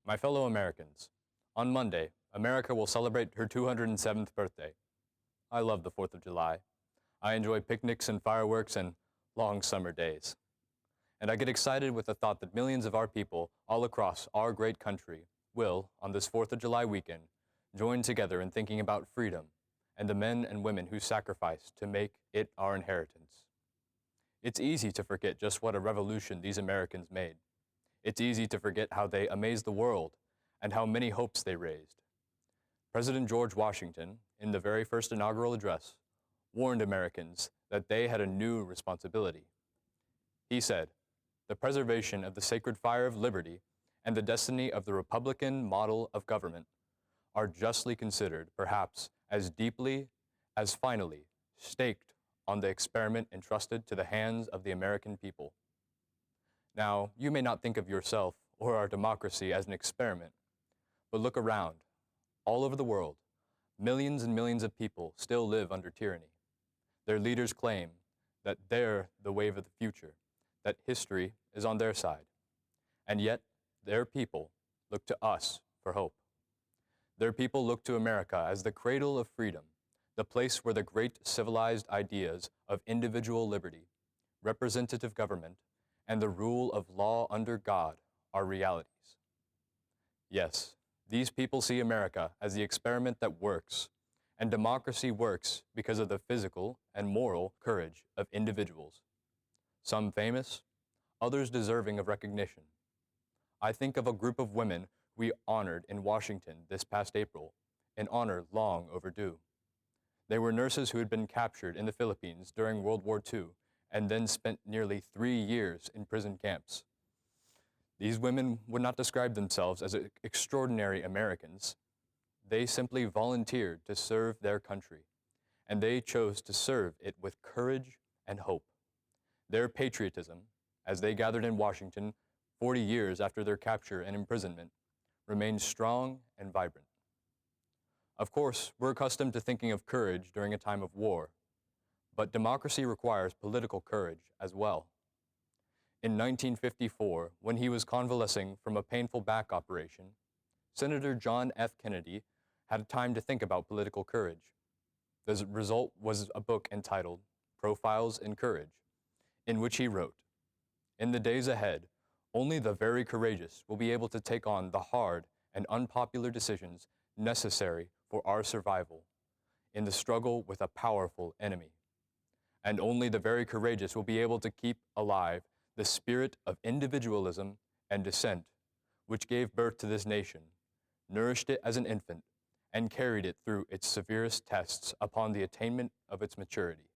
My fellow Americans, on Monday, America will celebrate her 207th birthday. I love the 4th of July. I enjoy picnics and fireworks and long summer days. And I get excited with the thought that millions of our people all across our great country will, on this 4th of July weekend, join together in thinking about freedom and the men and women who sacrificed to make it our inheritance. It's easy to forget just what a revolution these Americans made. It's easy to forget how they amazed the world and how many hopes they raised. President George Washington, in the very first inaugural address, warned Americans that they had a new responsibility. He said, "The preservation of the sacred fire of liberty and the destiny of the Republican model of government are justly considered, perhaps as deeply, as finally, staked on the experiment entrusted to the hands of the American people." Now, you may not think of yourself or our democracy as an experiment, but look around. All over the world, millions and millions of people still live under tyranny. Their leaders claim that they're the wave of the future, that history is on their side. And yet, their people look to us for hope. Their people look to America as the cradle of freedom, the place where the great civilized ideas of individual liberty, representative government, and the rule of law under God are realities. Yes, these people see America as the experiment that works, and democracy works because of the physical and moral courage of individuals. Some famous, others deserving of recognition. I think of a group of women we honored in Washington this past April, an honor long overdue. They were nurses who had been captured in the Philippines during World War II and then spent nearly 3 years in prison camps. These women would not describe themselves as extraordinary Americans. They simply volunteered to serve their country, and they chose to serve it with courage and hope. Their patriotism, as they gathered in Washington 40 years after their capture and imprisonment, remains strong and vibrant. Of course, we're accustomed to thinking of courage during a time of war, but democracy requires political courage as well. In 1954, when he was convalescing from a painful back operation, Senator John F. Kennedy had time to think about political courage. The result was a book entitled Profiles in Courage, in which he wrote, "In the days ahead, only the very courageous will be able to take on the hard and unpopular decisions necessary for our survival in the struggle with a powerful enemy. And only the very courageous will be able to keep alive the spirit of individualism and dissent, which gave birth to this nation, nourished it as an infant, and carried it through its severest tests upon the attainment of its maturity."